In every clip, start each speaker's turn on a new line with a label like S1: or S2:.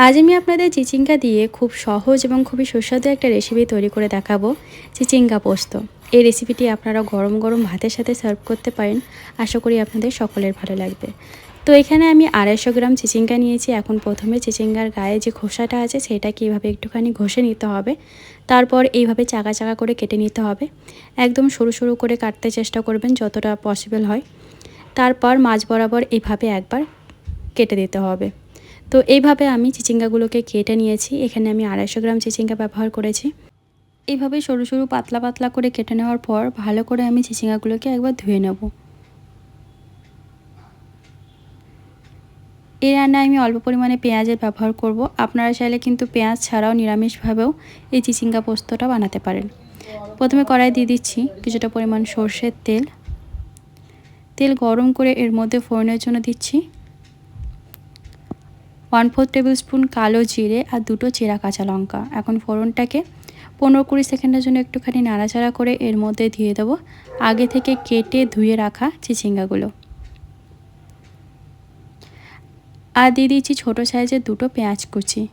S1: আজ আমি আপনাদের চিচিঙ্গা দিয়ে খুব সহজ এবং খুবই সুস্বাদু একটা রেসিপি তৈরি করে দেখাবো, চিচিঙ্গা পোস্ত। এই রেসিপিটি আপনারা গরম গরম ভাতের সাথে সার্ভ করতে পারেন। আশা করি আপনাদের সকলের ভালো লাগবে। তো এখানে আমি 250 গ্রাম চিচিঙ্গা নিয়েছি। এখন প্রথমে চিচিঙ্গার গায়ে যে খোসাটা আছে সেটাকে এইভাবে একটুখানি ঘষে নিতে হবে। তারপর এইভাবে চাকা চাকা করে কেটে নিতে হবে। একদম সরু সরু করে কাটতে চেষ্টা করবেন যতটা পসিবল হয়। তারপর মাঝ বরাবর এইভাবে একবার কেটে দিতে হবে। তো এইভাবে আমি চিচিঙ্গাগুলোকে কেটে নিয়েছি। এখানে আমি 250 গ্রাম চিচিঙ্গা ব্যবহার করেছি। এইভাবে সরু সরু পাতলা পাতলা করে কেটে নেওয়ার পর ভালো করে আমি চিচিঙ্গাগুলোকে একবার ধুয়ে নেব। এই রান্নায় আমি অল্প পরিমাণে পেঁয়াজের ব্যবহার করব। আপনারা চাইলে কিন্তু পেঁয়াজ ছাড়াও নিরামিষভাবেও এই চিচিঙ্গা পোস্তটা বানাতে পারেন। প্রথমে কড়াই দিয়ে দিচ্ছি কিছুটা পরিমাণ সরষের তেল। তেল গরম করে এর মধ্যে ফোড়নের জন্য দিচ্ছি 1/4 টেবিল স্পুন কালো জিরে আর 2টো চেরা কাঁচা লঙ্কা। এখন ফোড়নটাকে 15-20 সেকেন্ডের জন্য একটুখানি নাড়াচাড়া করে এর মধ্যে দিয়ে দেবো আগে থেকে কেটে ধুয়ে রাখা চিচিঙ্গাগুলো। আর দিয়ে দিচ্ছি ছোটো সাইজের 2টো পেঁয়াজ কুচি।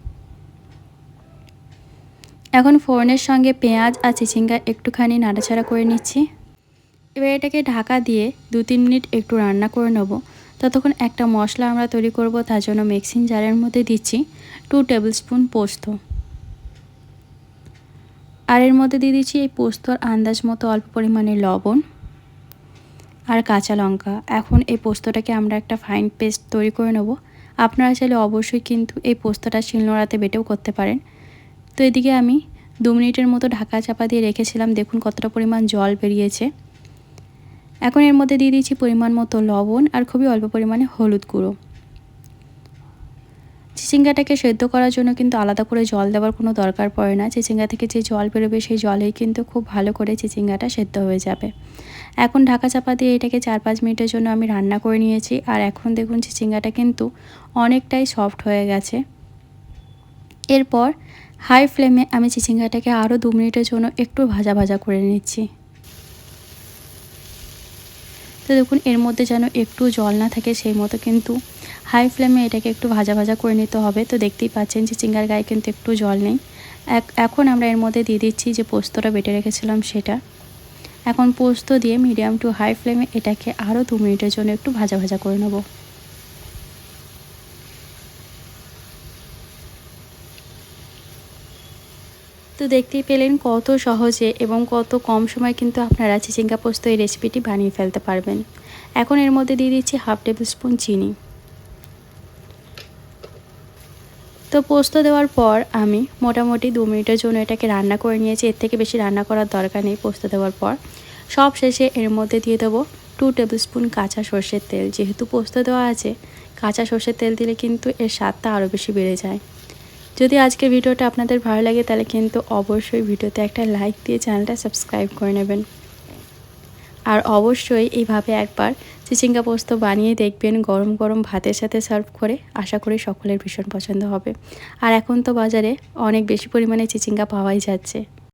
S1: এখন ফোড়নের সঙ্গে পেঁয়াজ আর চিচিঙ্গা একটুখানি নাড়াচাড়া করে নিচ্ছি। এবার এটাকে ঢাকা দিয়ে 2-3 মিনিট একটু রান্না করে নেব। ততক্ষণ একটা মশলা আমরা তৈরি করব। তার জন্য মিক্সিং জারের মধ্যে দিচ্ছি 2 টেবিল স্পুন পোস্ত। আর এর মধ্যে দিয়ে দিচ্ছি এই পোস্তর আন্দাজ মতো অল্প পরিমাণে লবণ আর কাঁচা লঙ্কা। এখন এই পোস্তটাকে আমরা একটা ফাইন পেস্ট তৈরি করে নেব। আপনারা চাইলে অবশ্যই কিন্তু এই পোস্তটা শিলনোড়াতে বেটেও করতে পারেন। তো এদিকে আমি 2 মিনিটের মতো ঢাকা চাপা দিয়ে রেখেছিলাম। দেখুন কতটা পরিমাণ জল বেরিয়েছে। এখন এর মধ্যে দিয়ে দিচ্ছি পরিমাণ মতো লবণ আর খুবই অল্প পরিমাণে হলুদ গুঁড়ো। চিচিঙ্গাটাকে সেদ্ধ করার জন্য কিন্তু আলাদা করে জল দেওয়ার কোনো দরকার পড়ে না। চিচিঙ্গা থেকে যে জল বেরোবে সেই জলেই কিন্তু খুব ভালো করে চিচিঙ্গাটা সেদ্ধ হয়ে যাবে। এখন ঢাকা চাপা দিয়ে এটাকে 4-5 মিনিটের জন্য আমি রান্না করে নিয়েছি। আর এখন দেখুন চিচিঙ্গাটা কিন্তু অনেকটাই সফট হয়ে গেছে। এরপর হাই ফ্লেমে আমি চিচিঙ্গাটাকে আরও 2 মিনিটের জন্য একটু ভাজা ভাজা করে নিচ্ছি। তো দেখুন এর মধ্যে যেন একটু জল না থাকে সেই মতো কিন্তু হাই ফ্লেমে এটাকে একটু ভাজা ভাজা করে নিতে হবে। তো দেখতেই পাচ্ছেন চিচিঙ্গার গায়ে কিন্তু একটু জল নেই। এখন আমরা এর মধ্যে দিয়ে দিচ্ছি যে পোস্তটা বেটে রেখেছিলাম সেটা। এখন পোস্ত দিয়ে মিডিয়াম টু হাই ফ্লেমে এটাকে আরও 2 মিনিটের জন্য একটু ভাজা ভাজা করে নেব। তো দেখতেই পেলেন কত সহজে এবং কত কম সময় কিন্তু আপনারা চিচিঙ্গা পোস্ত এই রেসিপিটি বানিয়ে ফেলতে পারবেন। এখন এর মধ্যে দিয়ে দিচ্ছি 1/2 টেবিল স্পুন চিনি। তো পোস্ত দেওয়ার পর আমি মোটামুটি 2 মিনিটের জন্য এটাকে রান্না করে নিয়েছি। এর থেকে বেশি রান্না করার দরকার নেই পোস্ত দেওয়ার পর। সব শেষে এর মধ্যে দিয়ে দেবো 2 টেবিল স্পুন কাঁচা সর্ষের তেল। যেহেতু পোস্ত দেওয়া আছে কাঁচা সর্ষের তেল দিলে কিন্তু এর স্বাদটা আরও বেশি বেড়ে যায়। যদি আজকের ভিডিওটা আপনাদের ভালো লাগে তাহলে কিন্তু অবশ্যই ভিডিওতে একটা লাইক দিয়ে চ্যানেলটা সাবস্ক্রাইব করে নেবেন। আর অবশ্যই এইভাবে একবার চিচিঙ্গা পোস্ত বানিয়ে দেখবেন গরম গরম ভাতের সাথে সার্ভ করে। আশা করি সকলের ভীষণ পছন্দ হবে। আর এখন তো বাজারে অনেক বেশি পরিমাণে চিচিঙ্গা পাওয়াই যাচ্ছে।